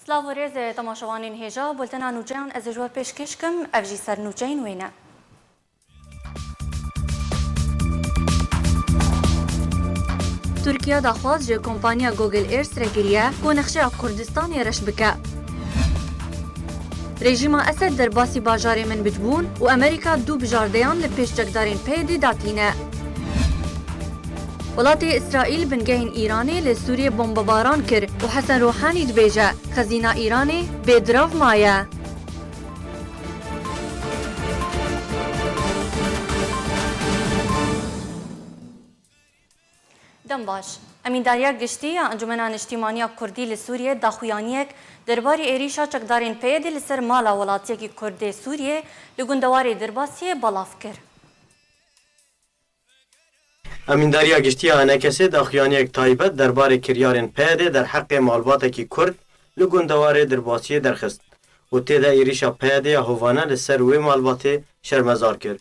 سلاو ريز تماشوانين هجا بولتنا نوجان از جوا پیشکشکم افجی سر نوجین وینه. ترکیه داخواست جه کمپانیا گوگل ایرس رگریه که نقشه کردستان رش بکه. رژیم اسد در باسی باجار من بجبون و امریکا دو بجاردیان لپیش جگدارین پیدی داتینه. ولات اسرائیل بنگهین ایرانی لسوریه بمباران کرد و حسن روحانی دبیجه خزینه ایرانی بدراو مایه. دم باش. امینداریا گشتی انجمن اجتماعی کردی لسوریه داخویانیک درباره ایریشا چکدارین پیدی لسر مالا ولاتی کی کرد سوریه لگوندواری درباسی بالاف کرد. امینداریا گشتی آنکسی داخویانیک تایبت درباره کریارین پیده در حق مالبات کی کرد لگوندواری درباسی درخست و تیدا ایریشا پیده هوانه لسر وی مالبات شرمزار کرد.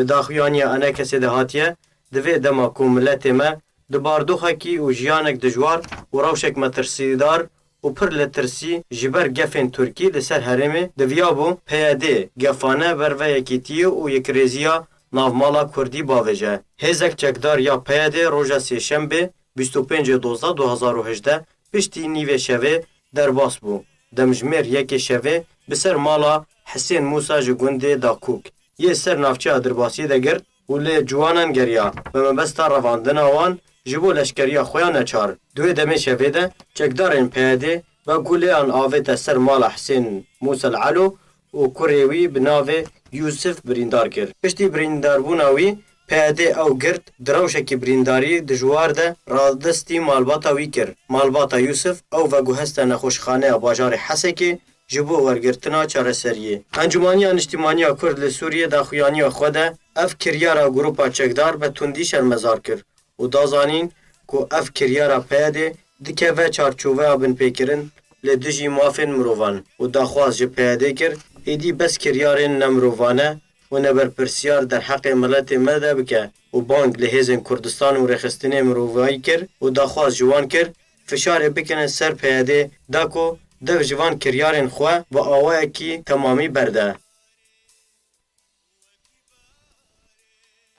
داخویانی آنکسی دهاتیه دوی دما کوملت ما دباردوخه کی و جیانک دجوار و روشک مترسیدار و پر لترسی جبر گفن ترکی لسر هرمه دویابو پیاده گفانه بروه یکیتیو و یک ریزیا نافمالا کردی باوجه. هزک چکدار یا پیاده روژا سیشنبه 25/12/2018 پشتی نیوه شوه در باس بو. دمجمیر یک شوه بسر مالا حسین موسا جگونده داکوک. یه سر نافچه ادرباسی ده گرد و لی جوانان گریا و مبستا رواندن آوان جبو لشکریا خویان چار. دوی دمه شوه ده چکدارین پیاده و گوله آن آوه تسر مالا حسین موسا العلو و کوریوی بناوه یوسف بریندار کرد. پشتی بریندار بوناوی پیاده او گرد دروشکی برینداری دجوار ده رادستی مالباتا وی کرد. مالباتا یوسف او و گوهسته نخوشخانه باجار حسکی جبو ورگرتنا چارسریه. انجمانیان اجتماعی کرد لسوریه داخویانی خوده اف کریارا گروپا چکدار به تندی شرمزار کرد و دازانین که اف کریارا پیاده دکه و چارچوبه بن پیکرن لدجی مافن مروان و داخواست جه پیاده کرد ایدی بس کریارن نمروانه و نبر پرسیار در حق ملت مده بکه و بانگ لحیزن کردستان و رخستنه مروانی کرد و داخواست جوان کرد فشار بکنه سر پیاده داکو دو جوان کریارن خواه و آوه کی تمامی برده.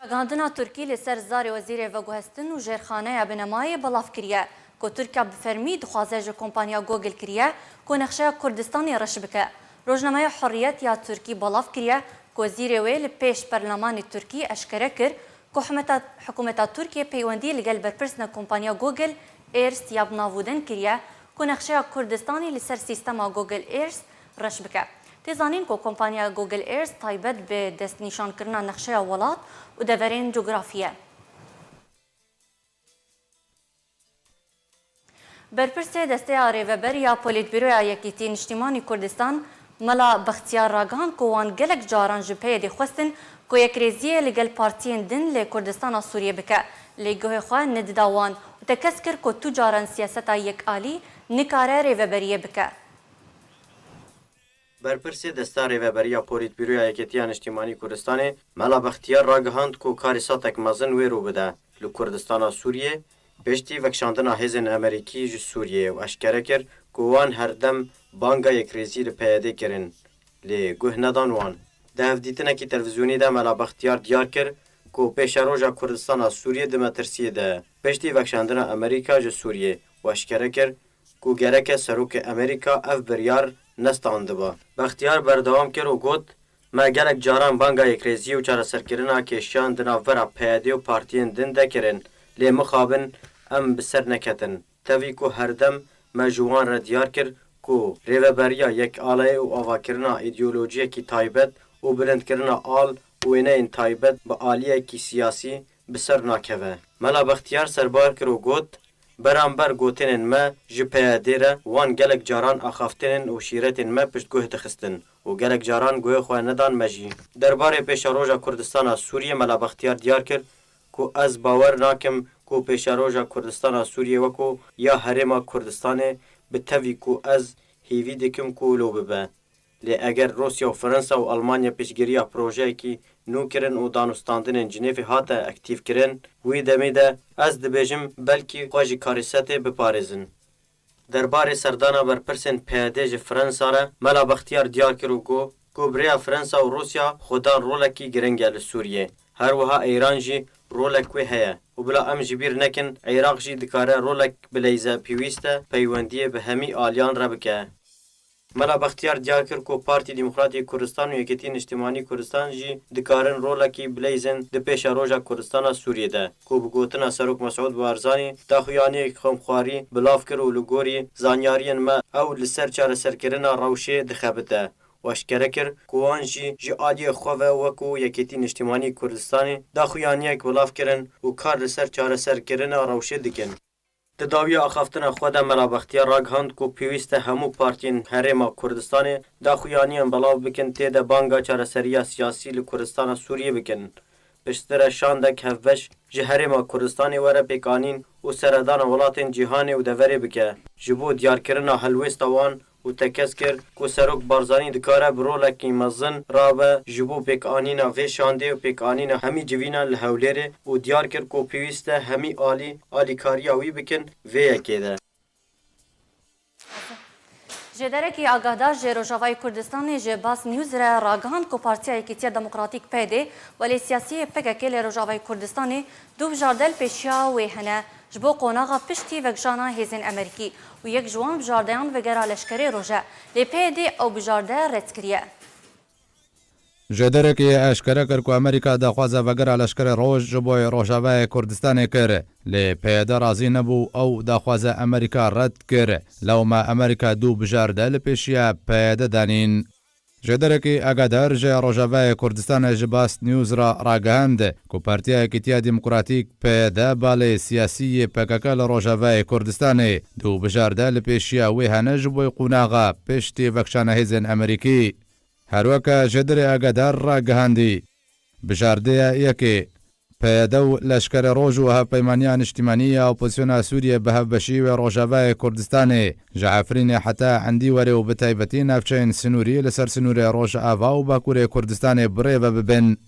اگاندنا ترکی لسر زار وزیر و گوهستن و جرخانه بنمای بلاف کریه که ترکیه بفرمی دخوازه جه کمپانیا گوگل کریه که نقشه کردستانی رش بکه. روزنامه حریت یا ترکی بلاف کریه که وزیر ویل پیش پرلمان ترکی اشکره کرد که حکومت ترکیه پیوندی لگل برپرسن کمپانیا گوگل ایرس یا بناودن کریه که نقشه کردستانی لسر سیستما گوگل ایرس رش بکه. تیزانین که کمپانیا گوگل ایرس تایبت به دست نشان کردن نقشه ولات و دورین جغرافیه. برپرس دسته ریوبر یا پولیت بیروی یکیتین اجتماعی کردستان ملا بختیار راگان که وان گلک جاران جپه دی خواستن که یک ریزیه لگل پارتین دن لی کردستان سوریه بکه لگوه خواه ندداوان و تکس کرد که تو جاران سیاستا یک آلی نکاره ریوبریه بکه. برپرس دسته ریوبریا پولیت بیروی یکیتین اجتماعی کردستان ملا بختیار راگهاند که کاری ساتک مزن وی رو بده لی کردستان سوریه پشتی وکشاندنا هزن امریکی جو سوریه و اشکره کرد که وان هر دم بانگا یک ریزی پیاده کرن لی گوه ندان وان. ده هفدیتنه که تلویزیونی ده ملا بختیار دیار کرد که پیش روژا کردستان سوریه ده مترسیه ده پشتی وکشاندنا امریکا جو سوریه و اشکره کرد که گرک سروک امریکا اف بریار نستانده با. بختیار بردوام کرد و گوت ما گلک جاران بانگا یک ریزی و چاره سرکرنا کشیان دناورا پیاده و پارتین دن ده کرن لی مخابن ام بسر نکتن. تاوی که هر دم ما جوان را دیار کرد که ریوبریا یک آله و آواکرنا ایدئولوژی کی تایبت و بلند کرنا آل و اینه این تایبت با آلیه کی سیاسی بسر ناکوه. ملا بختیار سربار کرد و گوت برانبر گوتنن ما جپیاده را وان گلک جاران آخافتنن و شیرتن ما پشت گوه تخستن و گلک جاران گوه خواه ندان مجی. درباره پیش روژا کردستان سوریه ملا بختیار دیار کرد که از باور ناکم که پیش روژا کردستان سوریه وکو یا حرم کردستان به تاوی که از هیوی دکم که لو ببه. لی اگر روسیا و فرانسه و آلمانیا پیشگیری پروژه کی نو کرن و دانستاندن جنیف هاتا اکتیف کرن وی دمی ده از دبیجم بلکی خواجی کاریسته بپارزن. دربارê serdana berpirsên PYD ji Fransa re Mela Bextiyar diyar kir û got birêya Fransa û Rûsya xwedan rolekî giring e li Sûriyê. Her wiha Îran jî rolek wê heye û bila em ji bîr nekin Iraq jî dikare rolek bileyze pîwîst e peywendiyê bi hemî aliyan re bike. Mela Bextiyar diyar kir ku Partî Demokratîk Kurdistan û Yekîtî Niştimanî Kurdistan jî dikarin rolekî bileyzin di pêşa roja Kurdistana Sûriyê de ku bi gotina Serok Mesûd Barzanî daxuyaniyek xemxwarî bilav kir û li gorî zanyariyên me ew li ser çareserkirina rewşê dixebite. Weşkere kir ku wan jî ji aliyê xwe ve wekû Yekîtî Niştimanî Kurdistanê daxuyaniyek bilav kirin û kar li ser çareserkirina rewşê dikin. Di dawiya axaftina xwe de Mela Bextiyar ragihand ku pêwîst e hemû partiyên Herêma Kurdistanê daxuyaniyên belav bikin tê de banga çareseriya siyasî li Kurdistana Sûriyê bikin. Piştre şandek hevbeş ji Herêma Kurdistanê were pêkanîn û seredana welatên cîhanê û deverê bike. Ji bo diyarkirina helwêsta wan û te kes kir ku Serok Barzanî dikare bi rolekî mezin rabe ji bo pêkanîna vê şandê û pêkanîna hemî civînan li Hewlêrê û diyar kir ku pêwîst e hemî alîkariya wî bikin vê yekê de. Ji derekî agahdar ji Rojavayê Kurdistanê ji Bas News re ragihand ku Partiya Yekîtiya Demokratîk PYD welê siyasiyê PKK li Rojavayê Kurdistanê du bijardel pêşiya wê hene ji bo qonaxa piştî vekjana hêzên Amerîkî û yek ji wan bijardeyan vegera leşkerê roje lê PYD ew bijarde red kiriye. Ji derekê eşkere kir ku Amerîka daxwaza vegera leşkerê roj ji bo Rojavayê Kurdistanê kir lê PYD razî nebû ew daxwaza Amerîka red kir lewma Amerîka du bijarde li pêşiya PYD danîn. Ji derekê Agadir ji Rojavayê Kurdistanê ji Bas News re ragihand ku Partiya Yekîtiya Demokratîk PYD balê siyasî PKK li Rojavayê Kurdistanê du bijarde li pêşiya wê hene ji bo qonaxa piştî vekşana hêzên Amerîkî. Herweke ji derê Agadir ragihandî bijardeya yekê PYD û leşkerê roj û hevpeymaniya niştimanî ya opozisyona Sûriyê bi hevbeşî wê Rojavayê Kurdistanê ji Efrînê heta Endî werê û bi taybetî navçeyên Sinûrî li ser Sinûrê Rojava û Bakurê Kurdistanê birêve bibin.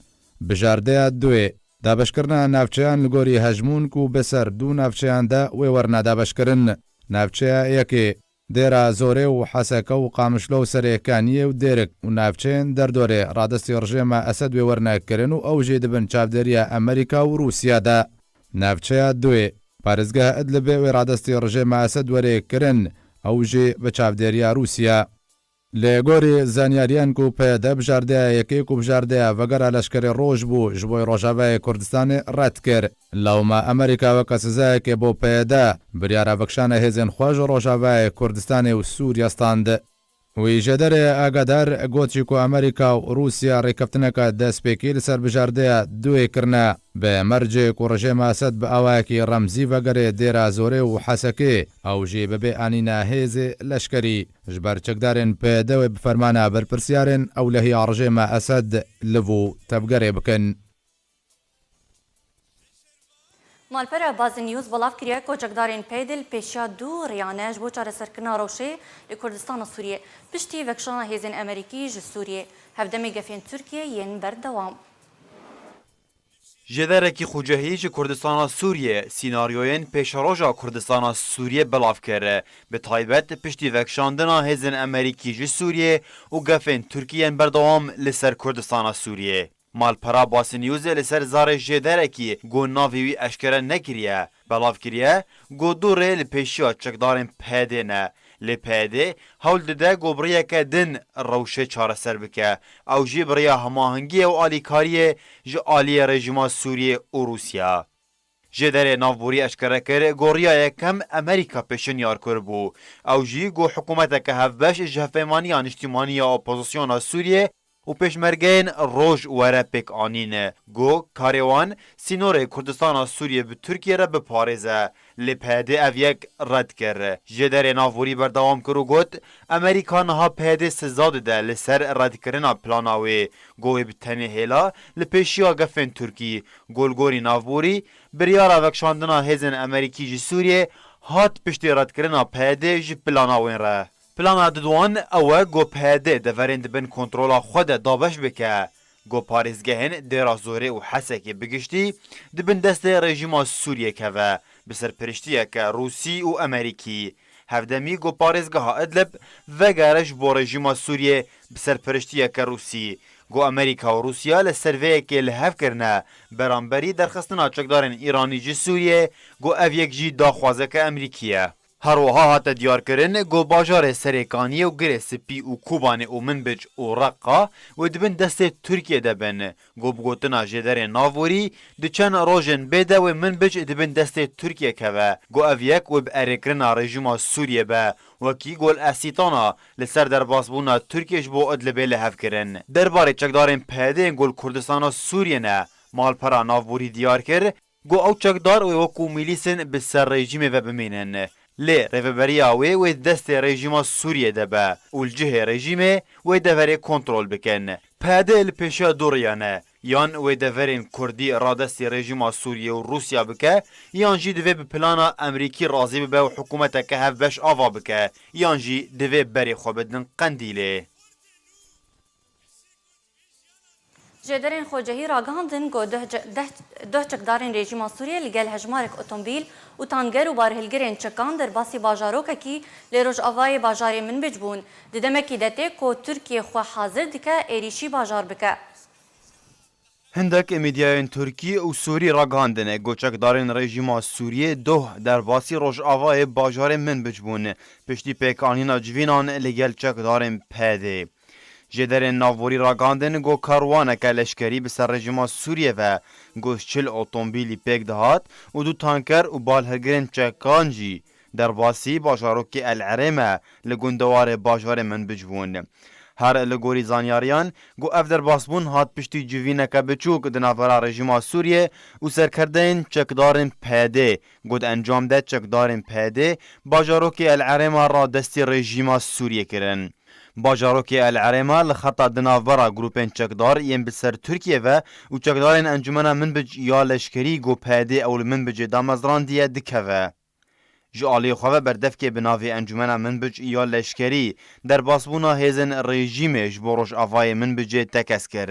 Bijardeya duê dabeşkirina navçeyan li gorî hejmûn ku bi ser du navçeyan de wê werine dabeşkirin. Navçeya yekê dêra Zorê û Heseke û Qamişlo û Serêkaniyê û Dêrik û navçeyên derdorê radestî rejêma Esed wê werine kirin û ew jê dibin çavdêriya Amerîka û Rûsya de. Navçeya duê parêzgeha Idlibê wê radestî rejêma Esed werê kirin ew jê bi çavdêriya Rûsya. Lê gorî zanyariyan ku PYD bijardeya yekê ku bijardeya vegera leşkerê roj bû ji bo Rojavayê Kurdistanê red kir. Lewma Amerîka weke sizayekê bo PYD biryara vekşana hêzên xwe ji Rojavayê Kurdistanê û Sûriya stand. Wî ji derê Agadir gotî ku Amerîka û Rûsya rêkeftineka destpêkî li ser bijardeya duê kirine bi mercê ku rejêma Esed bi awayekî remzî vegerê dêra Zorê û Hesekê ew jî bibe anîna hêzê leşkerî ji ber çekdarên PYD wê bi fermana berpirsiyarên ewlehiya rejêma Esed li vû tevgerê bikin. Malpera Baz News belav kiriye ku çekdarên PYD li pêşiya du rêyane ji bo çareserkirina rewşê li Kurdistana Sûriyê piştî vekşana hêzên Amerîkî ji Sûriyê hevdemê gefên Tirkiye yên berdewam. Ji derekî xwecehî ji Kurdistana Sûriyê sînaryoyên pêşeroja Kurdistana Sûriyê belav kir bi taybet piştî vekşandina hêzên Amerîkî ji Sûriyê û gefên Tirkiyeyên berdewam li ser Kurdistana Sûriyê. Malpera Bas Newsê li ser zarê ji derekî got navê wî eşkere nekiriye belav kiriye got du rê li pêşiya çekdarên PYD ne. Lê PYD hewl dide got birêyeke din rewşê çareser bike ew jî birêya hemahengiyê û alîkariyê ji aliyê rejîma Sûriyê û Rûsya. Ji derê navborî eşkere kir got rêya yekem Amerîka pêşin yar kir bû ew jî got hikûmeteke hevbeş ji hevpeymaniya niştimaniya opozisyona Sûriyê û pêşmergeyên roj were pêk anîne. Got karê wan sînorê Kurdistana Sûriyê bi Tirkiye re biparêze. Lê PYD ev yek red kir. Ji derê navborî berdewam kir û got Amerîka niha PYD siza dide li ser redkirina plana wê. Got wê bi tenê hêla li pêşiya gefên Tirkî. Golgorî navborî biryara vekşandina hêzên Amerîkî ji Sûriyê hat piştî redkirina PYD ji plana wên re. Plana didwan ew e got PYD deverên dibin kontrola xwe de dabeş bike. Got parêzgehên dêra Zorê û Hesekê bigiştî dibin destê rejîma Sûriyê keve bi serpiriştiyeke Rûsî û Amerîkî. هفدمی گو پارێزگەها ئەدلب vegere ji bo rejima Sûriyê bi serpiriştiyeke Rûsî. Got Amerîka û Rûsya li serveyekê li hev kirine beramberî derxistina çekdarên Îranî ji Sûriyê, got ev yek jî daxwazeke Amerîkî ye. Her wiha hate diyarkirin got bajarê Serêkaniyê û girê Spî û Kubanê û Minbic û Reqqa wê dibin destê Tirkiye de bin. Got bi gotina jêderên Navorî di çend rojên bêde wê Minbic dibin destê Tirkiye keve. Got ev yek wê bi erêkirina rejima Sûriyê be. Wekî gol esîtana li ser derbasbûna Tirkiye ji bo Idlibê li hev kirin. Derbarê çekdarên PYDên gol Kurdistana Sûriyê ne malpera navborî diyar kir, got ew çekdar wê wekû milîsên bi ser rejimê ve bimînin. Lê rêveberiya wê destê rejima Sûriyê de be û li cihê rejimê wê deverê kontrol bikin. PYD li pêşiya doriya ne. Yan wê deverên Kurdî radestê rejima Sûriyê û Rûsya bike, yan jî divê bi plana Emerîkî razî bibe û hikûmeteke hevbeş ava bike, yan jî divê berê xwe bidin Qendîlê. جدرین خوجهی راگاندن گو ده چکدارین رژیما سوریه لگل هجمارک اتومبیل و تانگر و بارهلگرین چکان در باسی باجاروکه کی لیروج آوای باجاری من بجبون دیدمکی دته کو ترکیه خو حاضر دکه ایریشی باجار بکه. هندک میدیایên Tirkî û Sûrî ragihandine goçekdarên rejima Sûriyê doh derbasî Rojavayê bajarê Minbic bûn piştî pêkanîna civînan li gel çekdarên PYD. Jêderên navborî ragihandin got karwaneke leşkerî bi ser rejima Sûriyê ve got çil otomobîlî pêk dihat û du tanker û balhirgirên çekan jî derbasî bajarokê El Erême li gundewarê bajarê Minbic bûn. Her li gorî zanyariyan got ev derbasbûn hat piştî civîneke biçûk di navbera rejima Sûriyê û serkerdeyên çekdarên PYD got encam de çekdarên PYD bajarokê El Erêma ra destê rejima Sûriyê kirin. Bajarokê El Erêma li xeta di navbera grûpên çekdar yên bi ser Tirkiye ve û çekdarên encumena Minbic ya leşkerî got PYD ew li Minbicê damezrandiye dikeve. Ji aliyê xwe ve berdevkê bi navê encumena Minbic ya leşkerî derbasbûna hêzên rejîmê ji bo Rojavayê Minbicê tekez kir.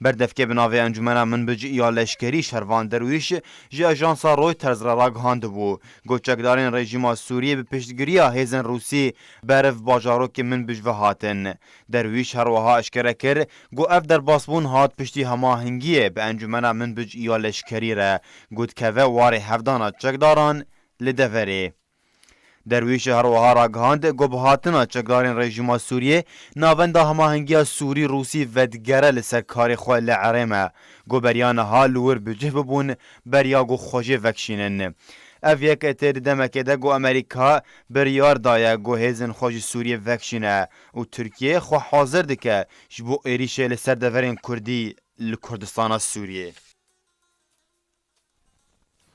Berdevkê bi navê encumena Minbic ya leşkerî Şervan Derwîş ji ajansa Reuters re ragihandibû. Got çekdarên rejima Sûriyê bi piştgiriya hêzên Rûsî beriv bajarokê Minbic ve hatin. Derwîş her wiha eşkere kir got ev derbasbûn hat piştî hemahingiyê bi encumena Minbic ya leşkerî re got keve warê hevdana çekdaran li deverê. Derwîş her wiha ragihand got bi hatina çekdarên rejima Sûriyê navenda hemahingiya Sûrî Rûsî vedgere li ser karê xwe li Erême. Got beriya niha li wir bi cih bibûn beriya got xwecê vekişînin. Ev yek tê di demekê de got Amerîka biryar daye got hêzên xwe ji Sûriyê vekişîne û Tirkiye xwe hazir dike ji bo êrişê li ser deverên Kurdî li Kurdistana Sûriyê.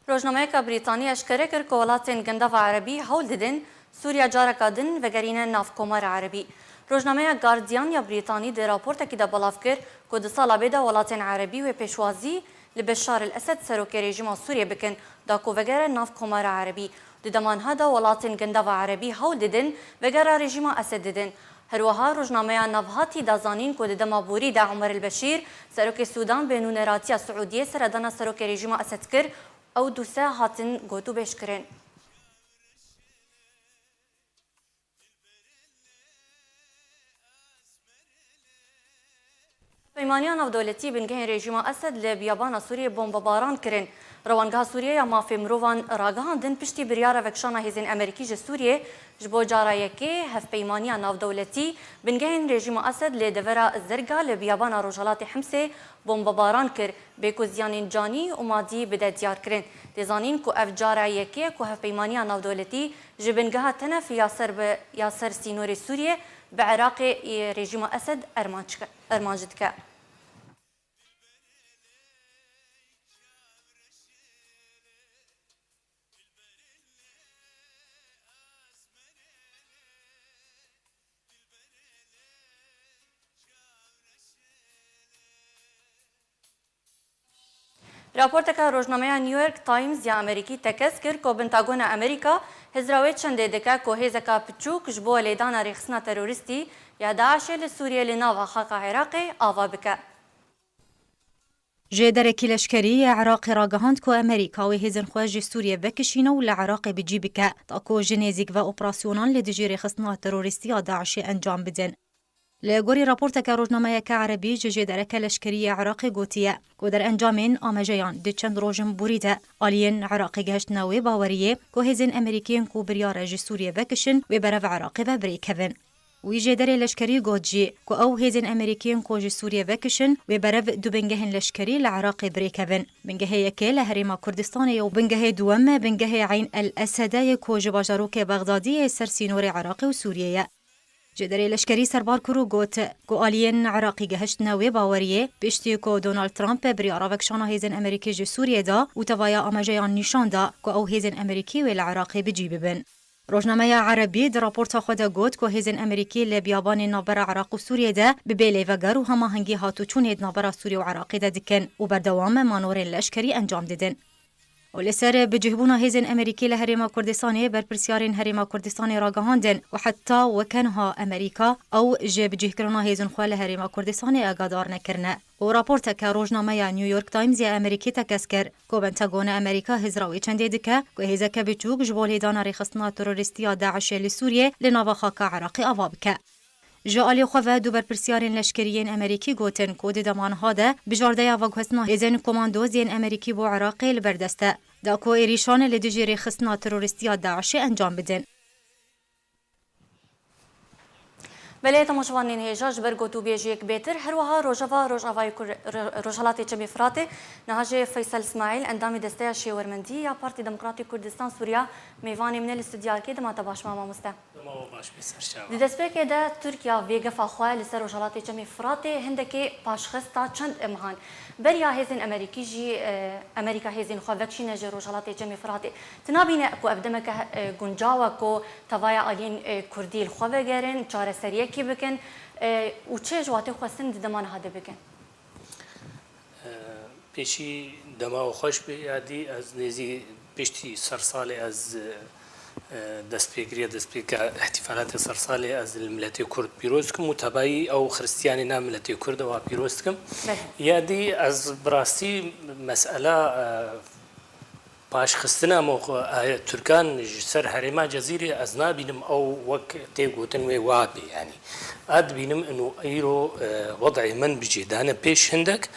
روزنامه‌ک بریتانی اشکره کرد که ولاتین گنداو عربی هول دیدن سوریا جارکا دن و گرینه نافکومار عربی. روزنامه گاردیان یا بریتانی در راپورت کی دا بلاف کرد که دو سال بعد ولاتین عربی و پیشوازی لبشار الاسد سروک رژیم سوریه بکن دا کو وگر نافکومار عربی. دمان هدا ولاتین گنداو عربی هول دیدن وگر رژیم اسد دیدن. هروها روزنامه نوهاتی دازانین که دما بوری دا عمر البشیر سروک سودان بینونراتی سعودیه سردانا سروک رژیم اسد کرد او دوسه هاتن گوتو بیش کرن. پیمانیان او دولتی بنگه رژیم اسد لبیابان سوریه بمباران کرن. روانگاه سوریه یا مافی مروان راگهاندن پشتی بریار وکشان هیزن امریکی ج سوریه جبو جارایکی هف پیمانیان او دولتی بنگه رژیم اسد لدورا زرگا لبیابان روجالات حمسه بمباران کر بکو زیانین جانی و مادی بده دیار کرن. دیزانین کو اف جارایکی کو هف پیمانیان او دولتی جبنگه تنف یاسر سینور سوریه به عراق رژیم اسد ارمانجد که. راپورت که روزنامه نیویورک تایمز یا امریکی تکس کرد که پنتاگون امریکا هزراوی چنده دکه که هزکا پچوک جبو لیدان ریخسنا تروریستی یا داعش لسوریه لناو خاق عراق آوا بکه. جدرکی لشکری عراق راگهاند کو امریکا و هزن خواج سوریه بکشینه و لعراق بجی بکه تا کو جنیزیک و اپراسیونان لدجیر خصنا تروریستی داعش انجام بدن. لگوری راپورت که روزنامه که عربی جدرک لشکری عراق گوتیه کو در انجامین آمجیان دی چند روزم بوریده آلین عراق گهشت نوی باوریه کو هزن امریکین کو بریار سوریه بکشن و برف عراق و بریکوین. وی جدری لشکری گوجی کو او هزن امریکین کو ج سوریه بکشن و برف دو بنگهن لشکری لعراق بریکوین. بنگه یکی لهریما کردستان و بنگه دوم بنگه عین الاسده کو ج باجاروک بغدادی سر سینور عراق و سوریه. جدری لشکری سربار کرو گوت کو آلین عراقی گهشت نوی باوریه پشتی کو دونالد ترامپ بریارا وکشانا هیزن امریکی ج سوریه دا و توایا آمجیان نشان دا کو او هیزن امریکی و العراقی بجی ببن. روزنامه عربی در راپورت خود گوت که هزن امریکی لبیابان نابر عراق و سوریه ده ببیلی و گرو همه هنگی هاتو چون هید نابر سوریه و عراقی ده دکن و بردوام مانور لشکری انجام دیدن. و لسر بجهبونا هزن امریکی لهریما کردستانی بر پرسیارین هریما کردستانی راگهاندن و حتی وکنها امریکا او جب جهکرنا هزن خواه هریما کردستانی اگادار نکرنه. و راپورت که روزنامه نیویورک تایمز امریکی تکس کرد که پنتاگون امریکا هزراوی چنده دکه که هزک بچوک جبال هیدان ریخستنا تروریستی داعش لسوریه لناو خاک عراقی آوا بکه. جالی خواه دو برپرسیارین لشکریین امریکی گوتن کود دمانها ده بجارده و گوهستنا هزن کماندوزین امریکی بو عراقی لبردسته دا کو ایریشان لدجیر خستنا تروریستی داعش انجام بدن. بله تماشاوانین هیجاج برگوتو بیجیک بیتر هر وها روجهالاتی چمی فراته نهاجه فیصل اسماعیل اندامی دسته شیورمندی یا پارتی دموکراتی کردستان سوریا میوانی من الاستودیال که دمات باش ماما مسته دی دسته که ده ترکیا ویگف آخواه لسر روجهالاتی چمی فراته هندکی پاشخستا چند امهان بریا هزین امریکی جی امریکا هزین خوابکشی نجی روجهالاتی چمی فراته تنابینه کو ابدمک گنجاوه کو توایا آلین کردی الخواه گرن چاره سریه کی بکن و چه جواتی خواستن دمان هاده بکن پیشی دما و خوش به یادی از نیزی پیشتی سرسالی از دستپیگری احتفالات سرسالی از الملت کرد پیروز کم متبایی او خریستیانی نام ملت کرد و پیروز کم یادی از براستی مسئله باش خستنا موقع ترکان سر هرما جزيرة أزنا بينم أو وق تيجوتن ووابي يعني أد بينم إنه أيرو وضع من بجدانة بيش هندك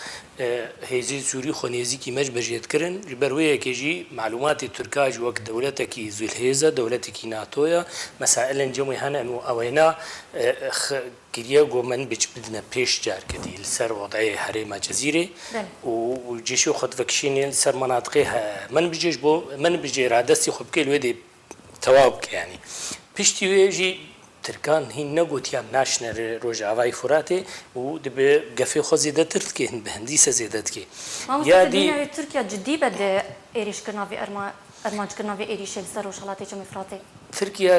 هيزي سوري خنيزي كي مج بجيت كرن برويه كيجي معلومات التركاج وقت دولتك ذو الهيزة دولتك ناتويا مسائل جمعي هنا إنه أوينا كريا من بيج بدنا بيش جار كدي السر وضعي هرما جزيرة وجيشو خد فكشيني السر مناطقها من بيجي رادسي خب كل ودي توابك يعني بيشتي ويجي تركان هي نقوتيان ناشنر روجاوي فراته و دب قفي خو زياده تركي بهندسه زيادتكي يا دي تركيا جدي بد ايريش كنا في ارمانج كنا في ايريش الزر وشغلاتي جمي فراته تركيا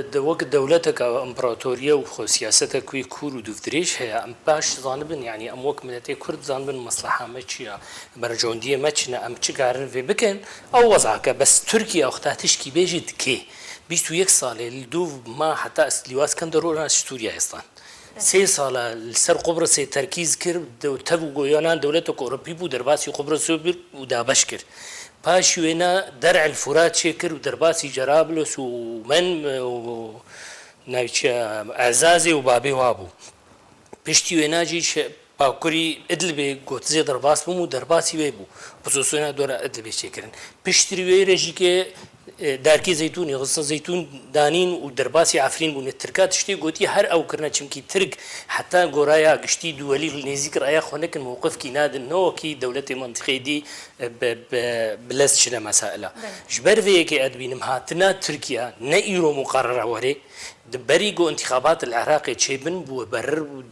د وقت دولتك امبراطوريه و سياستك وي كور دفتريش هي ام باش ظانبن يعني ام وك ملتي كرد ظانبن مصلحه ماتشيا برجونديه ماتشنا ام تشغارن في بكن او وضعك بس تركيا اختها تشكي بيجد كي 21 ساله لدو ما حتى استلواس كان ضروري سوريا اصلا 3 ساله السر قبرص تركيز كرد تبو يونان دولته اوروبي بو درباسي قبرص ودابش كر باش وينا درع الفرات شكر ودرباسي جرابلس ومن نايتشا اعزازي وبابي وابو بشتي ويناجي باكوري ادلبي غوتزي درباس بو درباسي ويبو بخصوصنا دور ادلبي شكرن بشتري ويرجي كي داركي زيتون غصن زيتون دانين ودرباسي عفرين بون التركات شتي قوتي هر او كرنا چمكي ترك حتى غورايا قشتي دولي نيزيك رايا خونك الموقف كي ناد نو كي دولة منطقة دي بلس شنا مسائل جبر في كي ادبين هاتنا تركيا نيرو مقرره وري دبريغو انتخابات العراق تشيبن بو برر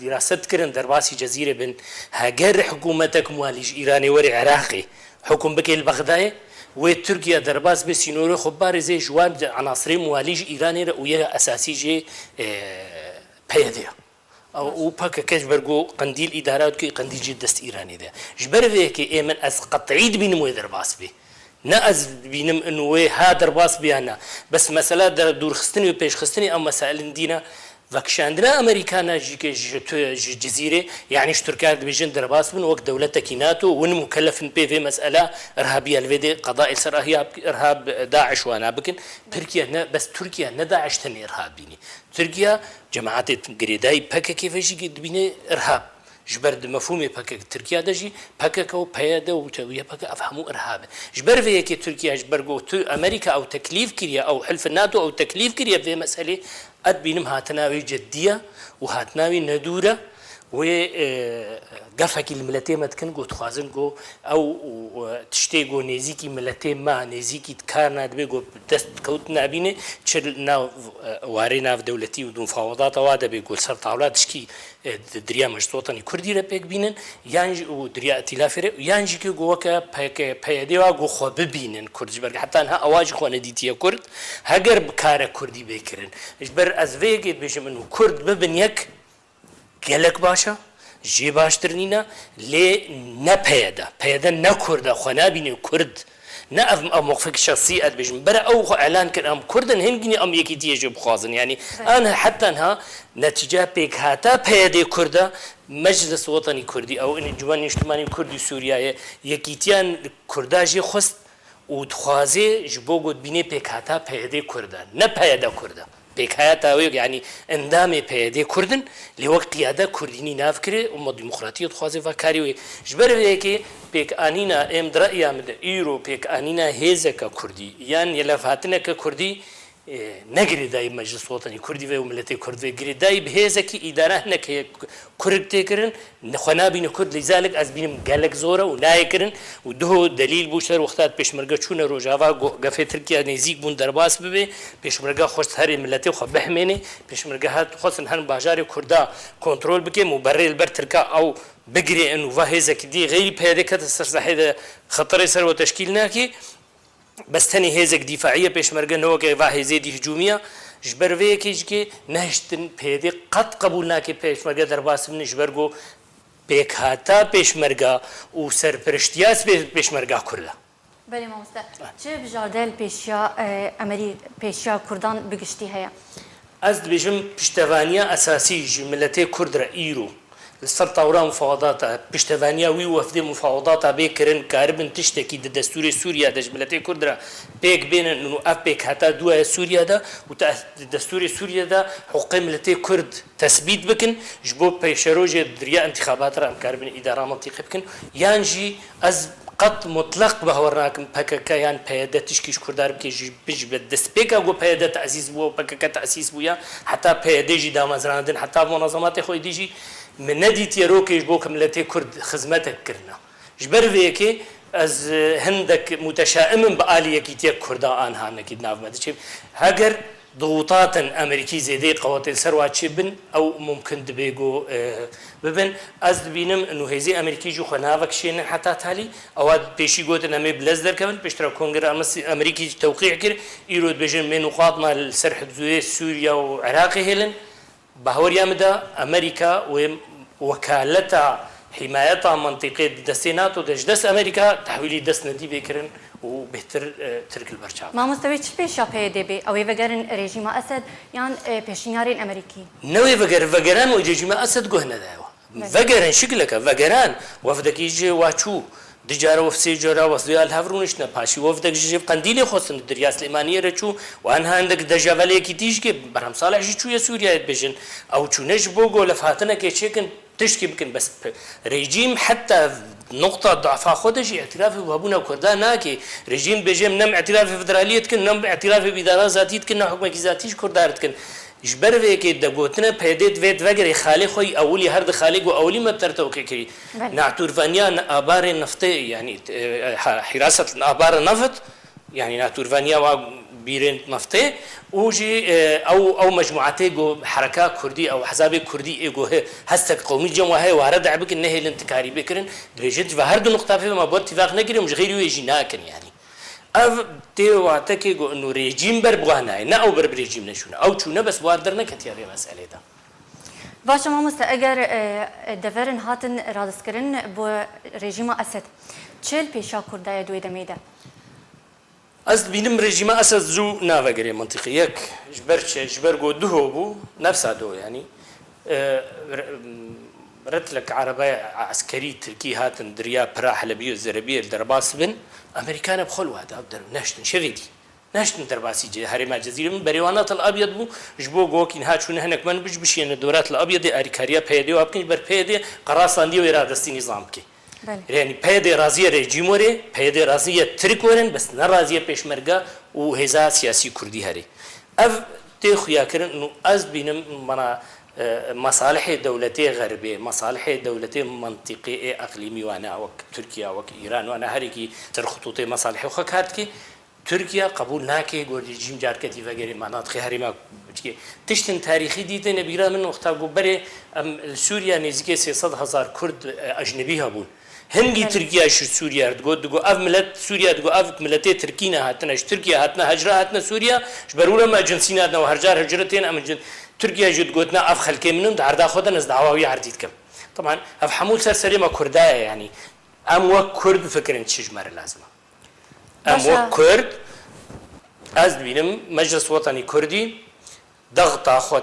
دراسه كرن درباسي جزيره بن هاجر حكومتك موالج ايراني وري عراقي حكم بكي البغدادي وتركيا درباس بسينوري خبار زي جوان عناصر مواليج ايراني رؤيه اساسي جي بيديا او باك كجبرغو قنديل ادارات كي قنديل جي دست ايراني ده جبر فيك ايمن از قطعيد بين مو درباس بي ناز بينم انه ها درباس بيانا بس مساله دور خستني وبيش خستني او مسائل دينا وەکشاندنا ئەمریکانە جزیرێ یعنیش تورکیا دەبێژن دەرباس بن وەک دەولەتێکی ناتۆ ون مکەلفن پێ vê مەسئلە ئەرهابیە لەوێدێ قەضای سەر ئەرهاب داعش وانا بکن تورکیا بەس تورکیا نەداعش تەنێ ئەرهاب بینی تورکیا جەماعەتێ گرێدایی پەکەکێ فێژی دبینێ ئەرهاب ji ber di mefhûmê pekek Tirkiye de jî pekeka û peyede û tewiye peke ev hemû irhab e ji ber vê yekê Tirkiye ji ber got tu Amerîka ew teklîf kiriye ew hilfê NATO ew teklîf kiriye vê meselê et bînim hatina wî ciddiye û hatina wî nedûr e wê gefekî li miletê me dikin got dixwazin got ew tiştê got nêzîkî miletê me nêzîkî kar nadibe got dest kewt nabîne çi nav warê nav dewletî û mufawedata wa debe got ser tawla tişkî دریا مشروطانی کردی را پک بینن یعنی و دریا ائتلافی را یعنی که گوه که پیاده و گو خواب ببینن کردش برگ حتی انها آواج خوانه دیتیه کرد هگر بکار کردی بکرن اجبر از ویگید بشه منو کرد ببین یک گلک باشه جی باشترنینا لی نه پیاده نه کرده خوانه بینه کرد نه ام موقفك شخصي ادبجم برا او اعلان كان ام كردن هنجني ام يكي تيجي بخازن يعني انا حتى انها نتيجه بيك هاتا بيدي كرده مجلس وطني كردي او ان جوان اجتماعي كردي سوريا يكيتيان كرداجي خست ودخوازي جبوغد بيني بيك هاتا بيدي كرده نه بيدا كرده بيك هاتا يعني اندامي بيدي كردن لوقت قياده كرديني نافكري ام ديمقراطيه خوازي فكاري جبر هيك بيك انينا ام درأيا مد ايرو بيك انينا هيزكا كردي يعني يلفاتنا كردي نگری دای مجلس وطنی کردی و ملت کرد و گری دای بهزه کی اداره نک کرد تکرن نخنا بین کرد لذلك از بینم گلک زوره و نایکرن و دو دلیل بوشتر وقتات پیشمرگه چون روجاوا گفت ترکیه نزیک بون درباس ببه پیشمرگه خوش هر ملت خو بهمنه پیشمرگه هات خوشن هن باجار کردا کنترل بکه مبرر بر ترکا او بگری انه وهزه کی دی غیر پیاده کت سر صحیح خطر سر و تشکیل ناکی بس تاني هيزك دفاعية بيشمرقة نوكي واحد دي هجومية جبر فيكيش كي نهشتن بيدي قد قبولنا كي بيشمرقة درباس من جبرقو بيك هاتا بيشمرقة و سرپرشتياس بيشمرقة كرده بله مامۆستا چه بژاردەل پێشیا کوردان بگشتی هەیە ez dibêjim piştevaniya esasî ji miletê Kurd re îro li ser tawra mufawedata piştevaniya wî wefdê mufawedata bê kirin karibin tiştekî di destûrê Sûriya de ji miletê Kurd re pêk bênin û ev pêk heta duwaye Sûriya de û di destûrê Sûriya de heqê miletê Kurd tespît bikin ji bo pêşerojê diriya intixabat re em karibin îdara mentîqî bikin yan jî ez قط مطلق بهورناكم بككا يعني بيادة تشكيش كردار بكي بجبل دسبيكا جو بيادة تأسيس بو بككا تأسيس بويا حتى بيادة جي دامزراندن حتى منظمات خوي ديجي من ندي تيروكيش بو كملتي كرد خدمتك كرنا جبر فيكي از هندك متشائم بآلية كي كردا آنها نكيد ناف مدشي هاجر ضغوطات أمريكي زيدي قوات السروات شبن أو ممكن دبيجو ببن از بینم انه هزی امریکی جو خناوک شین حتی تالی اواد پیشی گوتن همه بلزدر کمن پیشتر کنگره امریکی توقیع کر ایرود بجن من نقاط مال سرح حدود سوريا وعراق هلن بهوريا مدى امريكا ووكالتها حمايتها منطقه دستيناتو دس امريكا تحويلي دس ندي بكرن وبهتر ترك البرشام ما مستوي چ پیشا پیدا بی او وگرن رژیم اسد یان پیشنیارین امریکی نوی وگران و رژیم اسد گهنه داوا وگران شكلك وگران وفدك يجي واتشو دجاره وفسي جرا وصديا الهفرونش نباشي وفدك جيب قنديل خصن الدريا سليمانيه رچو وان عندك دجاولي كي تيجي برام صالح جي چو سوريا بيجن او چونش بوغو لفاتنا كي چكن تشكي يمكن بس ريجيم حتى نقطة ضعفها خودش اعتراف وابونا كردان ناكي ريجيم بيجم نم اعتراف فدرالية كن نم اعتراف بإدارة ذاتية كن حكومة ذاتيش كردارت كن جبر ويكي دغوتنا بيدت ويت وغير خالي خوي اولي هرد خالق واولي مبترتو كي نعتور فانيا ابار النفط يعني حراسه ابار النفط يعني نعتور فانيا بيرن نفط وجي او مجموعتي جو حركات كردي او احزاب كردي ايجو هستك قومي جمع هي وارد عبك النهي الانتكاري بكرن بيجت وهرد نقطه في ما بو اتفاق نجري مش غير يجي ناكن يعني اف تيو عتكي جو انه ريجيم بربغانا نا او بر ريجيم نشونه او چونه بس واردرنا كتيا في مساله ده باشه مامۆستا اگر دفرن هاتن رادسکرین بو رژیم اسد چل پیشا کردای دوی دمیده از بینم رژیم اسد زو ناوگری منطقی یک جبر گو دو بو نفس دو يعني رتلك عربية عسكري تركي هاتن دريا براح لبيو زربية درباس بن أمريكان بخلوا هذا أبدر ناشتن شريدي ناشتن درباسي هرما جزيرة من بريوانات الأبيض بو جبو جوكين هاتشون هناك من بشين الدورات الأبيض أريكاريا بيدي وأبكين بر بيدي قراصان دي وإرادة نظام كي يعني بيدي رازية ريجيموري بيدي رازية تركورن بس نرازية بيشمرقة وهزا سياسي كردي هري أف تيخو ياكرن إنه أز بينم منا مصالح دولتي غربية مصالح دولتي منطقية أقليمي وأنا وك تركيا وك إيران وأنا هريكي ترخطوتي مصالح وخكارتكي تركيا قبول ناكي قول رجيم جاركتي فقري مناطق هريما تشتن تاريخي ديتي نبيرا من وقتا قبري سوريا نزيكي 300,000 كرد أجنبي هبون هنگی ترکیه شد سوریه دگو اف ملت سوریه دگو اف ملت ترکینا هاتنش ترکیه هاتنا هجره هاتنا سوریه جبرونا ما جنسینا دنا هرجار هجرتين ام تركيا جد قوتنا اف خلكي منهم عرضا خدنا نز دعواوي عرضيت كم طبعا اف حمول سرسري ما كردايه يعني ام وك كرد فكرن تشجمر لازمه ام وك كرد از بينم مجلس وطني كردي ضغط خو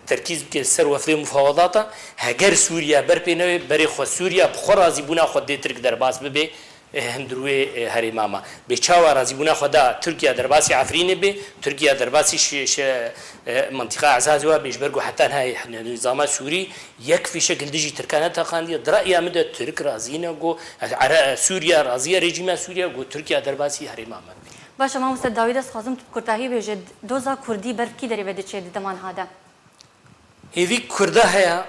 تركيز بك سر وفي مفاوضات هاجر سوريا بربينه بري خو سوريا بخرازي بنا خو دي ترك درباس ببي هندروي هري ماما بيچاوا رازي بنا خدا تركيا درباسي عفرين بي تركيا درباسي منطقه عزازوا بيجبرغو حتى هاي نظام سوري يكفي شكل ديجي تركانه خاندي درأي مد ترك رازينا جو سوريا رازيه ريجيم سوريا جو تركيا درباسي هري ماما باشه ما مستد داوود است خازم كرداهي بيجد دوزا كردي برف كي دري ودي تشي دمان هذا هذي كرده هيا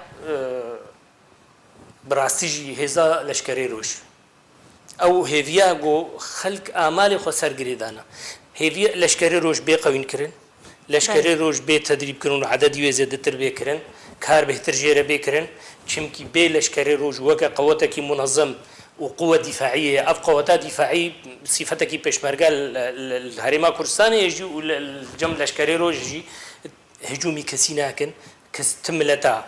براستيجي هزا لشكري روش او هيفيا جو خلق اعمال خو سرگريدانا هيفيا لشكري روش بي قوين كرن لشكري روش بي تدريب كرن عدد يزيدتر بي كرن كار بهتر جيره بي كرن چمكي بي لشكري روش وكا قوتك منظم وقوة دفاعية أف قوات دفاعية صفتك بيشمرقة الهريما كردستان يجي والجم لشكري روج يجي هجومي كسيناكن كستملتا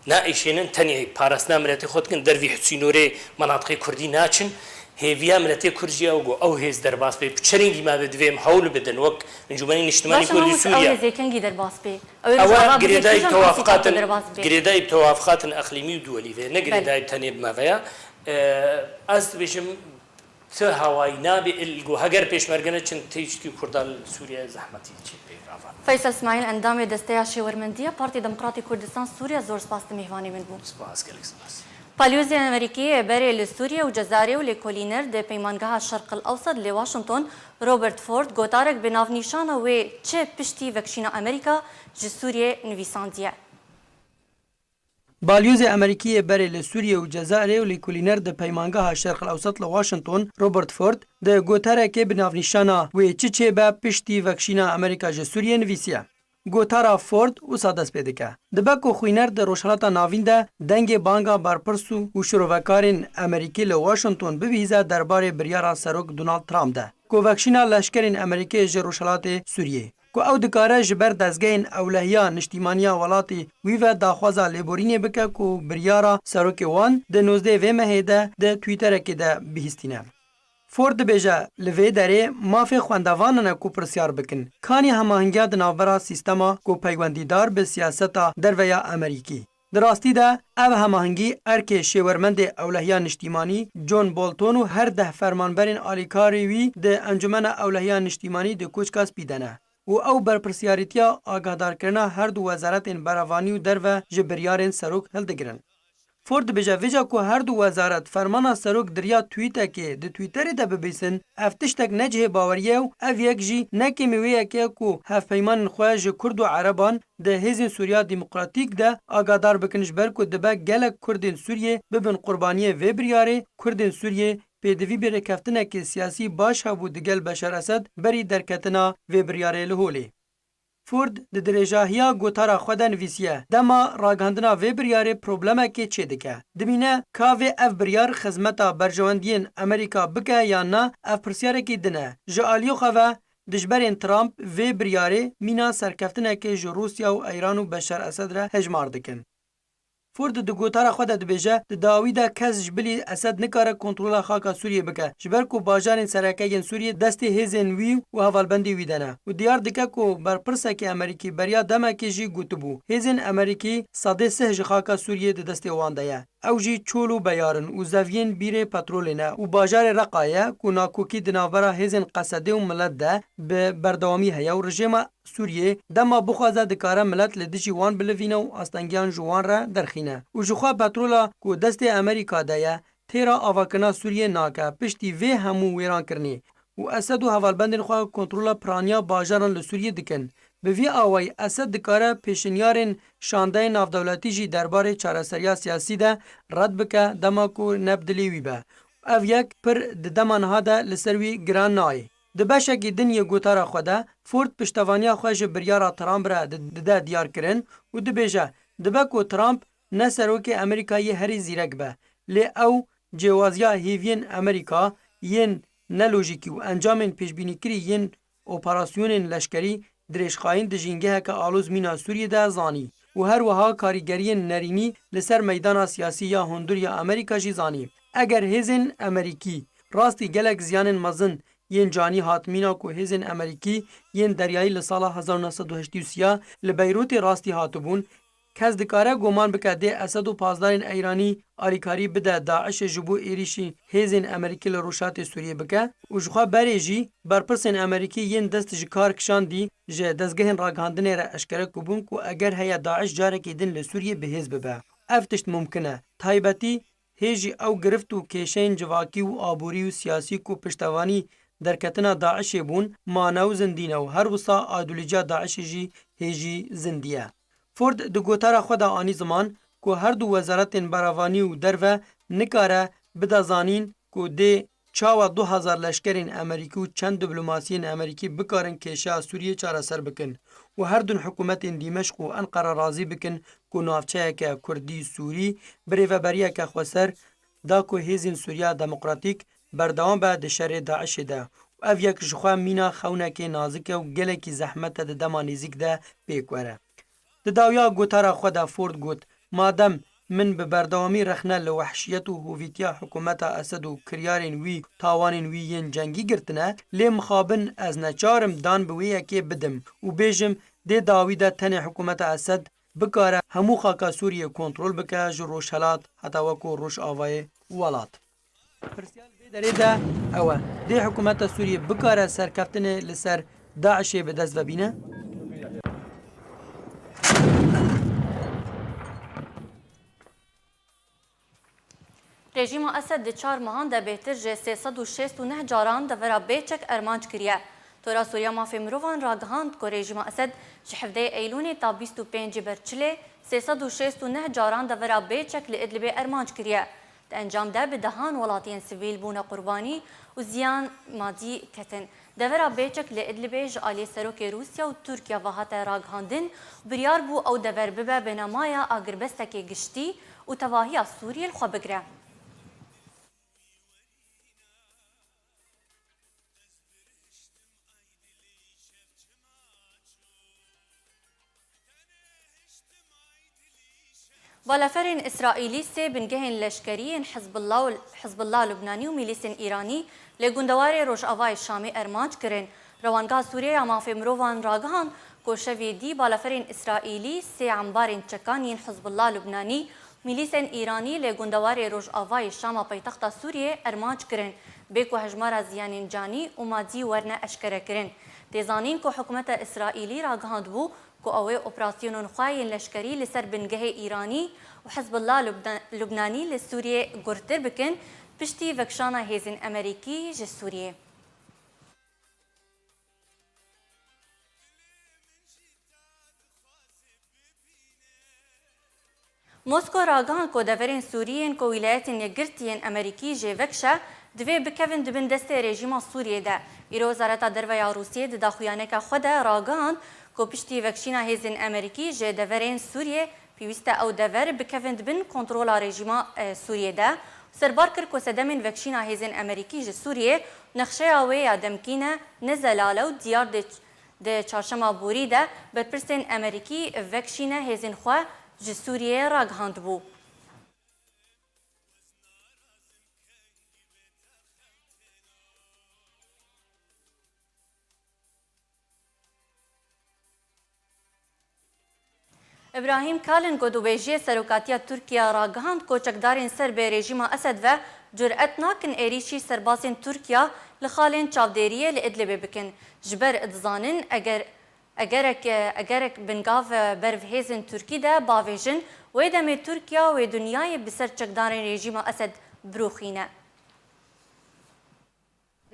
نائشين تاني بارسنا ملتي خودكن دروي حسينوري مناطق كردي ناچن هيفيا ملتي كرديا او هيز درباس بي بچرينغي ما بدويم حول بدن وك انجمني اجتماعي كردي سوريا او زيكنغي درباس بي او غريداي توافقات اقليمي ودولي في نغريداي تاني بما فيا از بيشم ته هواي نابي الجو هجر بيشمرگنه چن تيجتي كردال سوريا زحمتي چي بيرافا فيصل اسماعيل اندامي دستيا شورمنديه بارتي ديمقراطي كردستان سوريا زور سپاس مهواني من بو سپاس گلك سپاس باليوزي الامريكي بري لسوريا وجزائري ولكولينر دي بيمانغاها الشرق الاوسط لواشنطن روبرت فورد گوتارك بناف نيشانا و چه پشتي وكشينا امريكا جسوريا نويسانديه باليوز امريكيه بري لسوريا والجزائر ولكولينر د پیمانگاه الشرق الاوسط لواشنطن روبرت فورد د گوتاره کې بنافنشانا و چچه به پشتي وکشینا امریکا ج سوریا نویسیا گوتارا فورد و سادس پدکه د بکو خوینر د روشلاتا ناوینده دنګ بانګا بارپرسو و شروعکارین امریکای له واشنطن به ویزا دربار بریارا سروک دونالد ترامپ ده کو وکشینا لشکرین امریکای ج روشلات سوریه کو او دکاره جبر دزگین اولهیا نشتیمانیا ولاتی ویو داخوازا لیبورینی بکه کو بریارا سروک وان د 19 و مهده د توییتر کې ده بهستینه فورد بیجه لوی داره مافی خواندوانن کو پرسیار بکن کانی هماهنگیا د ناوبرا سیستما کو پیوندیدار به سیاستا درویا امریکی دراستی ده او هماهنگی ارک شیورمند اولهیا نشتیمانی جون بولتون و هر ده فرمانبرین آلیکاری وی ده انجمن اولهیا نشتیمانی ده کوچکاس پیدنه و او برپرسیاریتیا آگاهدار کرنا هر دو وزارتین براوانی و درو جبریارین سروک هلدگرن. فورد بجا ویجا کو هر دو وزارت فرمانا سروک دریا توییتا که ده توییتری ده ببیسن افتشتک نجه باوریه و او یک جی نکی مویه که کو هف پیمان خواهج کرد و عربان ده هزین سوریا دیموکراتیک ده آگاهدار بکنش بر کو دبه گلک کردین سوریه ببن قربانیه و بریاره کردین سوریه پیدوی بر کفتنه که سیاسی باش هبو دگل بشار اسد بری درکتنا و بریاره لهولی. فورد د درجاهیا گوتارا خودن ویسیه دما راگاندنا و بریاره پروبلمه که چه دکه دمینه کاوه اف بریار خدمتا برجواندین امریکا بکه یا نه اف پرسیاره که دنه جالیو خواه دجبرین ترامپ و بریاره مینا سرکفتنه که جو روسیا و ایران و بشار اسد را هجمار دکن. فورد د گوتارا خو د بهجه د داوی د کس جبلی اسد نکاره کنترول خاکا سوریه بکه جبر کو باجارن سرکه سوریه دست هیزن وی و حوالبندی ویدنه و دیار دکه کو بر پرسه که امریکی بریا دمه که جی گوتبو هیزن امریکی صده سه خاکا سوریه د دست وانده او جی چولو بیارن و زوین بیر پترولینه و باجار رقایه کو ناکوکی دناورا هیزن قصده و ملت ده به بردوامی هیا و رژیم سوریه دما بخوازه دکاره ملت لدجی وان بلوینه و استنگیان جوان را درخینه و جخوا پترولا کو دست امریکا ده تیرا آواکنا سوریه ناکه پشتی وی همو ویران کرنی و اسد و حوالبندن خواه کنترول پرانیا باجاران لسوریه دکن به وی آوای اسد دکاره پیشنیارن شانده نافدولتی جی درباره چارەسەریya سیاسی ده رد بکه دما کو نبدلی وی به او یک پر د دمانها ده لسروی گران نای د بشکی دنیا گوتارا خوده فورد پشتوانیا خواه بریارا ترامپ را ده دیار کرن و ده بیجه ده بکو ترامپ نه سروک امریکایی هری زیرک به لی او جوازیا هیوین امریکا ین نلوژیکی و انجامن پیشبینی کری ین اپراسیون لشکری درشخاین د جنگه که آلوز مینا سوریه ده زانی و هر وها کاریگری نرینی لسر میدان سیاسی یا هندور یا امریکا جی زانی اگر هزن امریکی راستی گلک زیان مزن ین جانی هاتمینا کو هزن امریکی ین دریایی لسال 1983 لبیروت راستی هاتبون کس دکاره گمان بکده اسد و پاسدارین ایرانی آلیکاری بده داعش جبو ایریشی هیزن امریکی لروشات سوریه بکه و جخوا بریجی برپرسن امریکی ین دست جکار کشان دی جه دزگهن راگهاندنه را اشکره کبون که اگر هیا داعش جارکی دن لسوریه بهیز ببه افتشت ممکنه تایبتی هیجی او گرفت و کشین جواکی و آبوری و سیاسی کو پشتوانی درکتنا داعش بون مانو زندینه و هر وصا آدولیجا داعش جی هیجی زندیه فورد د گوتارا خود آنی زمان کو هر دو وزارتین براوانی و درو نکاره بدازانین کو ده چاوا 2000 لشکرین امریکی و چند دیپلماسیین امریکی بکارن کشا سوریه چاره سر بکن و هر دو حکومتین دمشق و انقره راضی بکن کو نافچه که کردی سوری بریو بریه که خوسر دا کو هیزین سوریا دموکراتیک بردوام به د شر داعش ده و او یک جخوا مینا خونه که نازکه و گله کی زحمت د دما نزیک ده پیکوره د داویا گوتارا خود فورد گوت مادم من به بردوامی رخنه لوحشیت و هویتیا حکومت اسد و کریارین وی تاوانین وی ین جنگی گرتنه لی مخابن از نچارم دان بویه که بدم و بیجم ده داوی ده تن حکومت اسد بکاره همو خاکا سوریه کنترول بکه جو روشهلات حتی وکو روش آوای ولات پرسیال بیدره ده اوه ده حکومت سوریه بکاره سرکفتنه لسر داعش به دست ببینه رژیم اسد د 4 ماهان د بهتر ج 369 جاران د ورا بیچک ارمانج کریه تورا سوریا مافی مروان راگهاند کو رژیم اسد شحفده ایلون تا 25 برچله 369 جاران د ورا بیچک لادلب ارمانج کریه د انجام ده به دهان ولاتین سیویل بونه قربانی و زیان مادی کتن د ورا بیچک لادلب جالی سروک روسیا و ترکیه وهات راگهاندن بریار بو او د ور به بنمایا اگربستک گشتي و تواهی سوریه الخبگره بالافرین اسرائیلی سه بنگهن لشکریین حزب الله لبنانی و میلیسین ایرانی لگوندوار روجاوای شامی ارمانج کرن روانگاه سوریه مافی مروان راگهان کوشوی دی بالافرین اسرائیلی سه عنبارین چکانین حزب الله لبنانی میلیسین ایرانی لگوندوار روجاوای شام پایتخت سوریه ارمانج کرن بیکو هجمار زیانین جانی و مادی ورنه اشکره کرن دیزانین کو حکومت اسرائیلی راگهاند بو کو اوه اپراسیون خواهی لشکری لسر بنگه ایرانی و حزب الله لبنانی لسوریه گرتر بکن پشتی وکشانا هیزن امریکی جه سوریه. موسکو راگان کو دورین سوریین کو ولایتین یگرتین امریکی جه وکشه دوی بکوین دبن دست رژیم سوریه ده. ایرو وزارت درویا روسیه ده داخویانه که خود راگان کو پشتی وکشینا هیزن امریکی جه دورین سوریه پیوسته او دور بکوین دبن کنترول رژیم سوریه ده. سربار کر کو سدمن وکشینا هیزن امریکی جه سوریه نقشه اوه دمکینه نزلاله و دیار ده چارشما بوری ده برپرسن امریکی وکشینا هیزن خواه ji Sûriyeyê ragihandibû. İbrahim Kalin godubêjiyê serokatiya Tirkiye ragihand koçekdarên ser bê rejîma Esed ve cüret nakin êrişî serbazên Tirkiye li xalên çavdêriyê li Idlibê bikin. Ji ber dizanin egerek bingav bervhêzên Tirkî de bavêjin wê demê Tirkiye wê dunyayê bi ser çekdarên rejîma Esed birûxîne.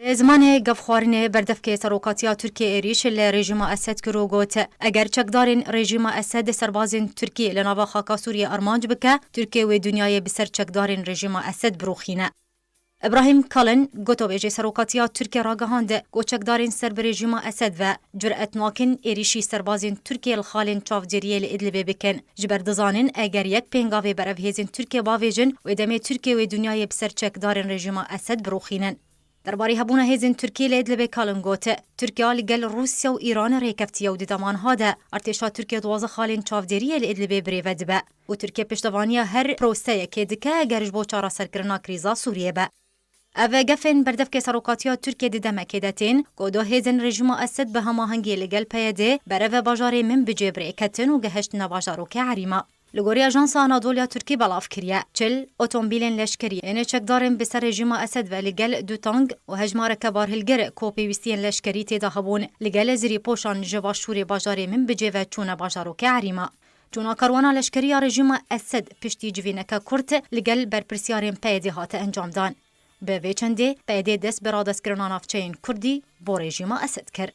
زمانê gevxwarinê berdevkê serokatiya Tirkiye êrîş li rejîma Esed kiro got eger çekdarên rejîma Esed serbazên Tirkiye li nava xaka Sûriye armanc bike, Tirkiye wê dunyayê bi ser çekdarên rejîma Esed birûxîne. İbrahim Kalin gotobêjê serokatiya Tirkiye ragihand koçekdarên ser bi rejîma Esed ve cüret nakin êrişî serbazên Tirkiye li xalên çavdêriyê li Idlibê bikin. Ji ber dizanin eger yek pêngavê berevhêzên Tirkiye bavêjin wê demê Tirkiye wê dunyayê bi ser çekdarên rejîma Esed birûxînin. دربارەی هەبوونە هێزن تورکیە لە ئیدلبê Kalin got Tirkiye li gel Rûsya û Îranê rêkeftiye û di demanha de artêşa Tirkiye duwaze xalên çavdêriyê li Idlibê birêve dibe û Tirkiye piştevaniya her proseyekê dike eger ji bo çaraserkirina krîza Sûriyê be. Ev gefên berdevkê serokatiya Tirkiye di demekê de tên ku du hêzên rejîma Esed bi hemahengiyê li gel PYD bereve bajarê min bi cêbirê ketin û gehiştine bajarokê Herîma. Li gorî Ajansa Anadolya Tirkî belav kiriye. Çil otomobîlên leşkerî ên çekdarên bi ser rejîma Esed ve li gel du tang û hejmareke barhilger ku pêwîstiyên leşkerî têda hebûn li gel zirîpoşan ji başûrê bajarê min bi cêve çûne bajarokê Herîma. Çûna karwana leşkeriya rejîma Esed piştî civîneke Kurd li gel berpirsyarên PYD hate encamdan. Bi vê çendê PYD dest bi radestkirina navçeyên Kurdî bo rejîma Esed kir.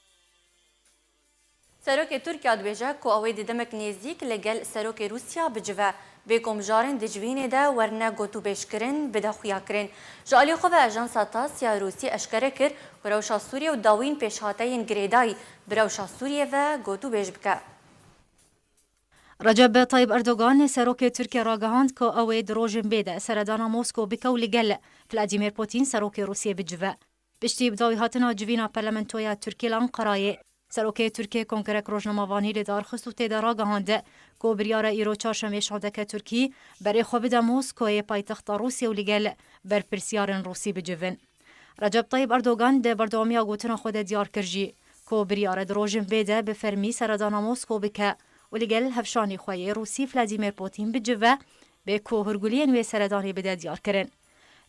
Serokê Tirkiye dibêje ku ew ê di demek nêzik li gel Serokê Rûsya bicive. Bê komjarên di civînê de werne gotûbêjkirin bi dexuyakirin. Ji alî xwe ve Ajansa Tasya Rûsî eşkere kir ku rewşa Sûriye û dawîn pêşhateyên girêdayî bi rewşa Sûriye ve gotûbêj bike. Recep Tayyip Erdogan serokê Tirkiye ragihand ku ew ê di rojên bê de seredana Moskow bike û li gel Vladimir Putin serokê Rûsyê bicive. Piştî bi dawî hatina civîna parlamentoya Tirkiye li Enqerayê Serokê Tirkiye Kongrek Rojnamavanî li darxist û têde ragihand ku biryara îro çarşemê şandeke Tirkî berê xwe bide Moskowê paytexta Rûsya û li gel berpirsyarên Rûsî bicivin. Recep Tayyip Erdogan di berdewamiya gotina xwe de diyar kir jî ku biryara di rojên bê de bi fermî seredana Moskow bike û li gel hevşanî xwe yê Rûsî Vladimir Putin bicive bê ku hûrguliyên wê seredanî bide diyar kirin.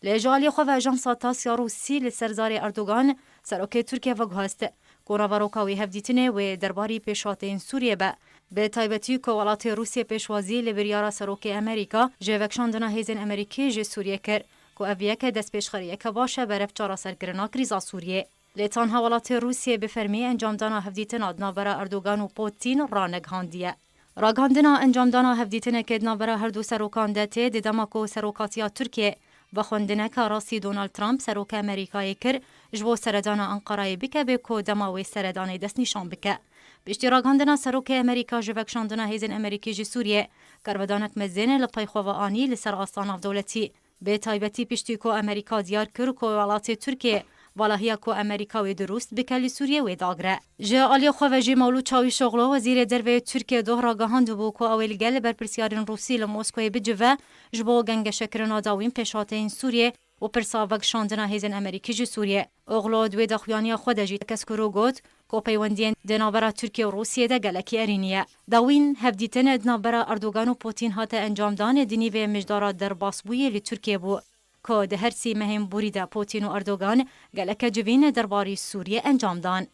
Li jaliyê xwe ve Ajansa Tasya Rûsî li serzarê Erdogan serokê Tirkiye veguhest ku navaroka wê hevdîtinê wê derbarî pêşhateyên Sûriye be bi taybetî ku welatê Rûsyê pêşwazî li biryara serokê Amerîka ji vekşandina hêzên Amerîkî ji Sûriye kir ku ev yek destpêşxeriyeke baş e berev çaraserkirina krîza Sûriyê. Lê tanha welatê Rûsyê bi fermî encamdana hevdîtina di navbera Erdogan û Putin ranegihandiye. Ragihandina encamdana hevdîtinekê di navbera her du serokan de tê di dema ku serokatiya Tirkiye ve xwendineka rastî Donald Trump serokê Amerîkayê kir ji bo seredana Enqerayê bike bê ku dema wê seredanê destnîşan bike. Piştî ragihandina serokê Amerîka ji vekşandina hêzên Amerîkî ji Sûriye karvedanek mezêne li pey xwe ve anî li ser asta navdewletî. Bê taybetî piştî ku Amerîka diyar kir ku welatê Tirkiye valahiya ku Amerîka wê dirûst bike li Sûriye wê dagire. Ji aliyê xwe ve jî Mewlûd Çavuşoğlu wezîrê derveyê Tirkiye doh ragihandibû ku ew ê li gel berpirsyarên Rûsî li Moskowê bicive ji bo gengeşekirina dawîn pêşhateyên Sûriye û pirsa vekşandina hêzên Amerîkî ji Sûriye. Oğlo di wê daxuyaniya xwe de jî kes kiro got ku peywendiyên di navbera Tirkiye û Rûsyê de gelekî erîn ye. Dawîn hevdîtin di navbera Erdogan û Putin hate encamdanê di nîvê mijdara derbasbûyê li Tirkiye bû ku di her sî mehên borî de Putin û Erdogan geleke civîn derbarî Sûriye encamdan.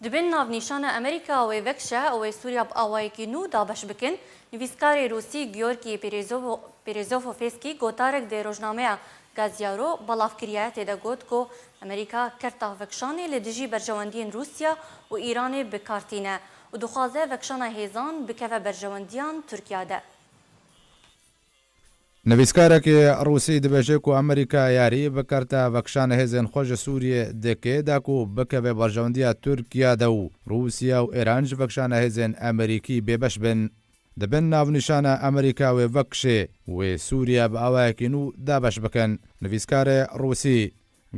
Dibin navnîşana Amerîka wê vekşe ew ê Sûriya bi awayekî nû dabeş bikin. Nivîskarê Rûsî Georgî Perezovofeskî gotarek di rojnameya Gaziyaro belav kiriye têde got ku Amerîka kerta vekşanê li dijî berjewendiyên Rûsya û Îranê bikartîne û dixwaze vekşana hêzan bikeve berjewendiyan Tirkiye de. نویسکارێکی ڕووسی دەبێژێت و ئەمریکا یاری بکەرتە vekşanê hêzên xwe ji Sûriyê dikê da ku bikeve berjewendiya Tirkiye de û Rûsya û Îran ji vekşana hêzên Amerîkî bêbeş bin. Dibin navnîşana Amerîka wê vekşê wê Sûriye bi awayekî nû dabeş bikin. Nivîskarê Rûsî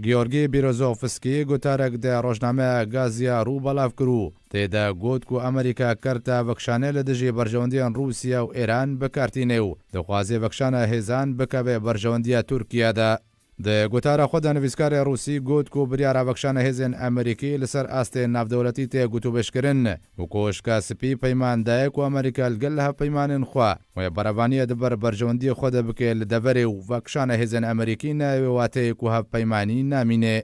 گیۆرگی بیرۆزۆفسکی گوتارێک دە ڕۆژنامەیە گازیا ڕوو بەڵاو کرو تێدا گوت و ئەمریکا کەرتە بەکشانێ لە دژی بەرژەوەندیان رووسیا و ئێران بکارتینێ و دەخوازێ بەکشانە هێزان بکەبێ بەرژەوەندیە تورکیادا. گوتارە خۆدا نویسکارێ رووسی گوت و بریارە بەکشانە هێزن ئەمریکی لەسەر ئاستێ ناودەوڵەتی تێ گوتوبێشکردن و کۆشکە سپی پەیماندایەک و ئەمریکا لەگەڵ لە هەپەیمانن خوا وە بەرەوانیە دەبەر بەرژەوەندی خۆدە بکێ لە دەڤەرێ و بەکشانە هێزن ئەمریکی ناوێ واتەیەک و هەپەیمانی نامینێ.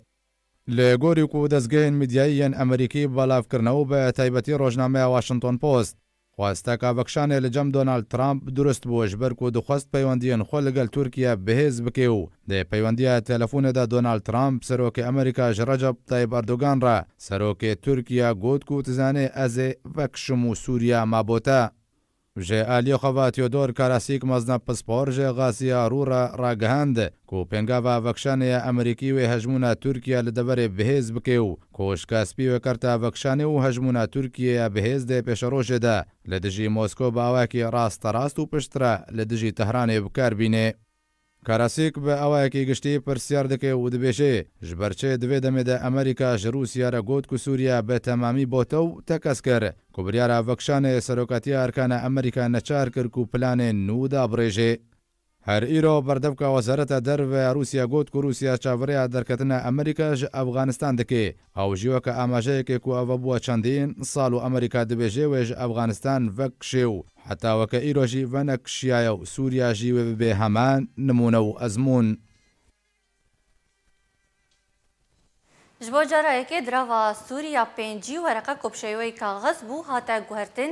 لە گۆریک و دەستگەهێن میدیاییەن ئەمریکی بەڵاوکردنەوە بە تایبەتی ڕۆژنامەیە واشنگتن پۆست خواستەکە بەکشانێ لە جەم دۆنالد ترامپ دروست بووە ژبەر و دخواست پەیوەندیان خۆ لەگەڵ تورکیا بەهێز بکێ و دێ پەیوەندیە تەلەفۆنەدا دۆنالد ترامپ سەرۆکی ئەمریکاش ڕەجەب تایب ئەردۆگانڕە سەرۆکی تورکیا گوت و تزانێ ئەزێ بەکشم و سووریا مابۆتە. ژێ ئالیۆ خەوا تیۆدۆر کاراسیک مەزنە پسپۆر ژێ غاسیا ڕوورە ڕاگەهاند و پێنگاوا بەکشانەیە ئەمریکی وێ هەژمونە تورکیا لە دەبەرێ بەهێز بکێ و کۆشکاسپی وەکەرتا بەکشانێ و هەژمونە تورکیە بەهێز دێ پێشەڕۆژێدا لە دژی مۆسکۆ باواکی ڕاستەڕاست و پشترە لە دژی تەهرانێ بکاربینێ. کاراسیک بە ئەوایەکی گشتی پرسیار دەکێ و دەبێژێ ژبەرچێ دەوێ دەمێدە ئەمریکا ژ رووسیارە گوت و سووریا بە تەمامی بۆتە و تەکەس کرد کو بریارە بەکشانێ سەرۆکاتی ئارکانە ئەمریکا نەچار کرد و پلانێ نودا بڕێژێ. هەر ئیرۆ بەردەبکە وەزارەتە دەرڤە رووسیا گوت و رووسیا چاوەڕێیا دەرکەتنە ئەمریکاژ ئەفغانستان دەکێ ئەو ژیوەکە ئاماژەیەکێک و ئەوە بووە چەندین ساڵ و ئەمریکا دەبێژێ وێژ ئەفغانستان ڤەکشێ و حتاوەکە ئیرۆژی ڤەنەکشیایە و سووریا ژیوێ ببێ هەمان نمونە و ئەزمون. ji bo carayekê dirava Sûriya pêncî wereqa kopşeyوê kaxiz bû hate guhertin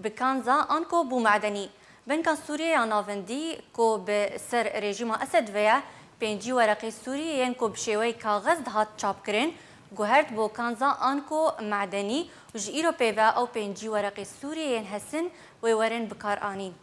bi kanza an ku bû medenî. Benka Sûriyeya navendî ku bi ser rejîma Esed ve ye pêncî wereqê Sûriyeyên ku bi şêweyê kaxiz dihat çapkirin guhert bo kanza an ku medenî û ji îro pêve ew pêncî wereqê Sûriyeyên hesin wê werin bikar anîn.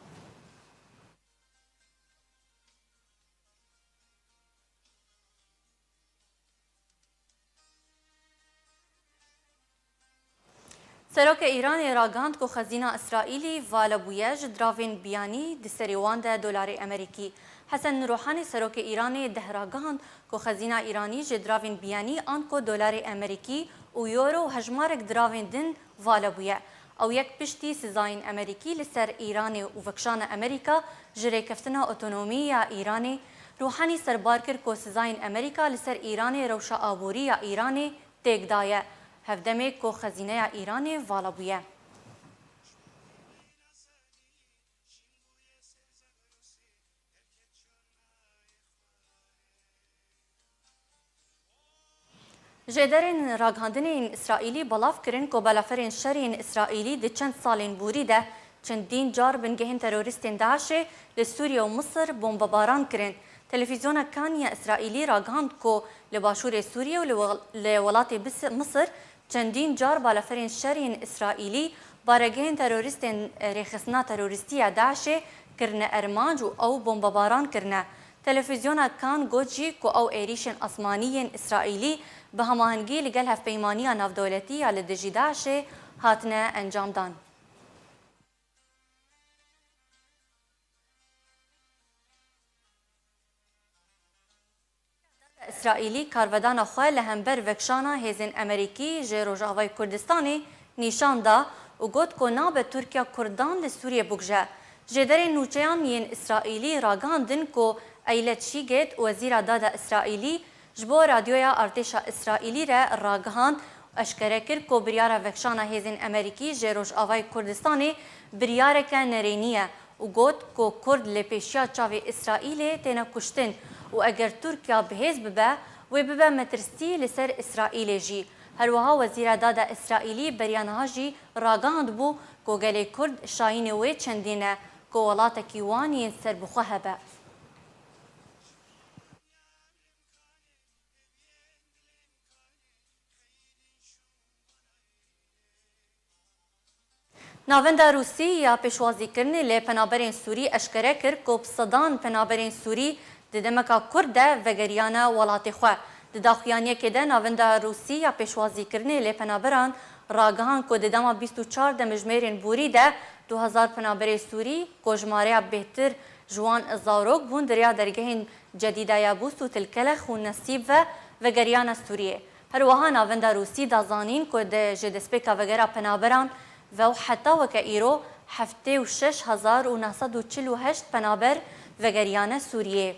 Serokê Îranê ragihand ku xezîna İsraîlî vala bûye ji diravên biyanî di serê wan de dolarê Amerîkî. Hesen Ruhanî serokê Îranê deh ragihand ku xezîna Îranî ji diravên biyanî an ku dolarê Amerîkî û euro û hejmarek diravên din vala bûye. Ew yek piştî sizayên Amerîkî li ser Îranê û vekşana Amerîka ji rêkeftina otonomiya Îranê. Ruhanî serbar kir ku sizayên Amerîka li ser Îranê rewşa aborî ya Îranê têk daye. Hevdemê ku xezîneya Îranê vala bûye. Jêderên ragihandinên İsraîlî belav kirin ku belaferên şerên İsraîlî di çend salên borî de çendîn car bingehên terorîstên Daişê li Sûriye û Misir bombebaran kirin. Televizyona Kaniya İsraîlî ragihand ku li başûrê Sûriye û li welatê Misir çendîn car balaferên şerên İsraîlî baregehên terorîstên rêxistina terorîstî ya Daişê kirine ermanc û ew bombebaran kirine. Televizyona Kan got jî ku ew êrîşên asmanî yên İsraîlî bi hemahengî li gel hevpeymaniya navdewletî ya li dijî Daişê hatine encam dan. İsraîlî karvedana xwe li hember vekşana hêzên Amerîkî ji Rojavayê Kurdistanê nîşan da û got ku nabe Tirkiya Kurdan li Sûriye bigje. Jêderên nûçeyan yên İsraîlî ragihandin ku Eylet Şîget wezîra dada İsraîlî ji bo radyoya artêşa İsraîlî re ragihand eşkere kir ku biryara vekşana hêzên Amerîkî ji Rojavayê Kurdistanê biryareke nerênî ye û got ku Kurd li pêşiya çavê İsraîlê têne kuştin û eger Tirkiya bihêz bibe wê bibe metirstî li ser İsraîlê jî. Herwiha wezîra dada İsraîlî beryaniha jî ragihand bû ku gelê Kurd şayînê wê çendîn e ku welatekî wan yên serbixwe hebe. Navenda Rûsî ya pêşwazîkirinê lê penaberên Sûrî eşkere kir ku sedan penaberên Sûrî di demeka Kurd de vegeriyane welatê xwe. Di daxuyaniyekê de navenda Rûsî ya pêşwazîkirinê lê penaberan ragihand ku di dema 24 demijmêrên borî de 2000 penaberê Sûrî ku jimareya bêhtir ji wan zarok bûn diriya dergehên Cedîda Yabûs û Tilkelek û Nesîb ve وگریان سوریه هروها ناوندا روسی دا زانین که ده جدسپیکا وگرا پنابران و حتی وکا ایرو 76,948 پنابر وگریان سوریه.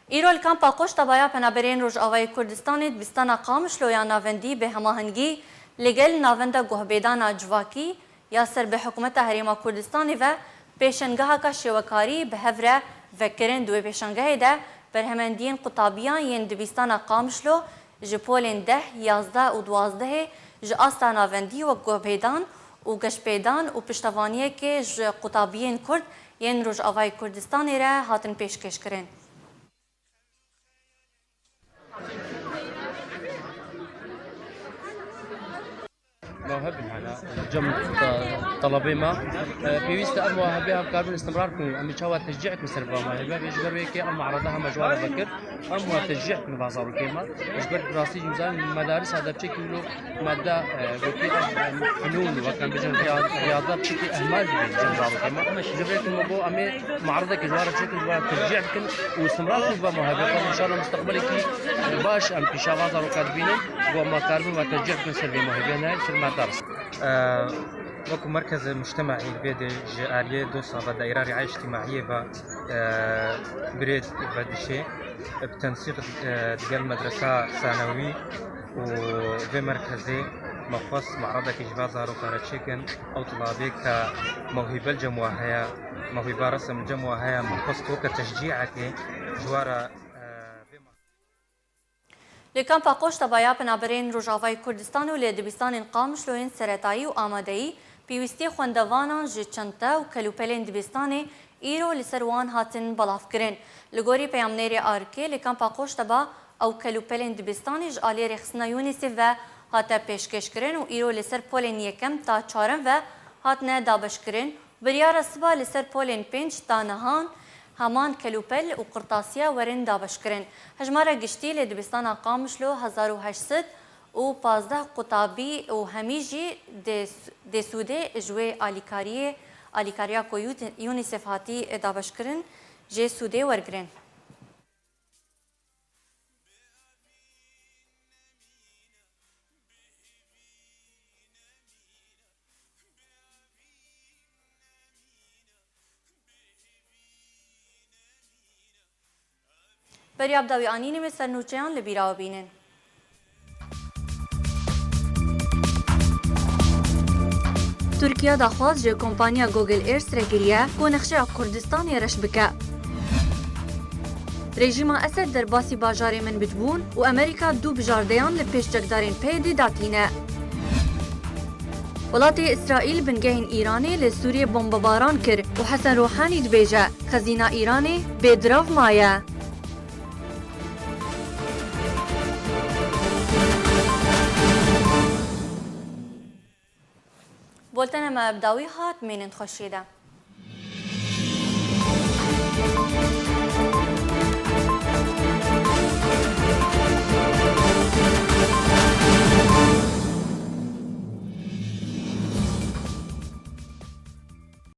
ایرول کامپا قشت بایا پنابرین روش آوای کردستان دبستان قامشلو یا ناوندی به هماهنگی لگل ناوندا گوهبیدان جواکی یا سر به حکومت حریما کردستان و پیشنگاه کا شوکاری به هفره وکرین دوی پیشنگاه ده برهمندین قطابیان ین دبستان قامشلو جپولین 10 11 و 12 ج آستا ناوندی و گوهبیدان و گشپیدان و پشتوانیه که ج قطابیین کرد ین روش آوای کردستان را هاتن پیشکش کرن. موهبين على جمع طلبي ما بيست المواهبها بكاربون استمراركم أم شوا تشجيعكم سربا مواهبها بيجبر ويكي أم عرضها مجوال بكر أم تشجيعكم بازار الكيما بيجبر براسي جمزان مدارس هذا بشكل مادة بكي فنون وكان بيجن رياضة بشكل أهمال بيجمزار الكيما جبركم مبو أمي معرضك جوار بشكل جوار تشجيعكم واستمراركم بمواهبكم إن شاء الله مستقبلك باش أم في شوازار وكاتبينين وما كاربون وتشجيعكم سربا مواهبنا في المدارس. وكو مركز مجتمعي بيد جارية دوسا بدائرة رعاية اجتماعية و بريد بدشي بتنسيق ديال مدرسة ثانوي وفي مركزي مخصص معرضة كجبازة روكارتشيكن أو طلابي كموهبة الجموعة موهبة رسم الجموعة مخصص وكتشجيعك جوارا لکامپا قشت بایا پنابرین روجاوای کردستان و لدبستان قامشلوین سرطایی و آمادهی پیوستی خوندوانان جچنته و کلوپلین دبستان ایرو لسروان هاتن بلاف کرن. لگوری پیامنری آرکه لکامپا قشت با او کلوپلین دبستانی جالی رخصنا یونیسی و هاتا پیشکش کرن و ایرو لسر پولین یکم تا چارم و هاتنه دابش کرن. بریار سبا لسر پولین 5 تا نهان همان کلوپل و قرطاسیا ورن دابش کرن. هجمارا گشتی لدبستان قامشلو 1800 و 15 قطابی و همیجی دسوده جوی آلیکاریا کو یونیسف هاتی دابش کرن جه سوده ورگرن. بریاب داوی آنینی می سرنوچیان لبیراو بینن. ترکیه داخواست جه کمپانیا گوگل ایرس رگیریه که نقشه کردستان رش بکه. رژیم اسد در باسی باجاری من بجبون و امریکا دو بجاردیان لپیش جگدارین پیدی داتینه. ولات اسرائیل بنگهین ایرانی لسوریه بمباران کرد و حسن روحانی دبیجه خزینه ایرانی بدراو مایه. بولتنا ما بداوي هات من خوشيده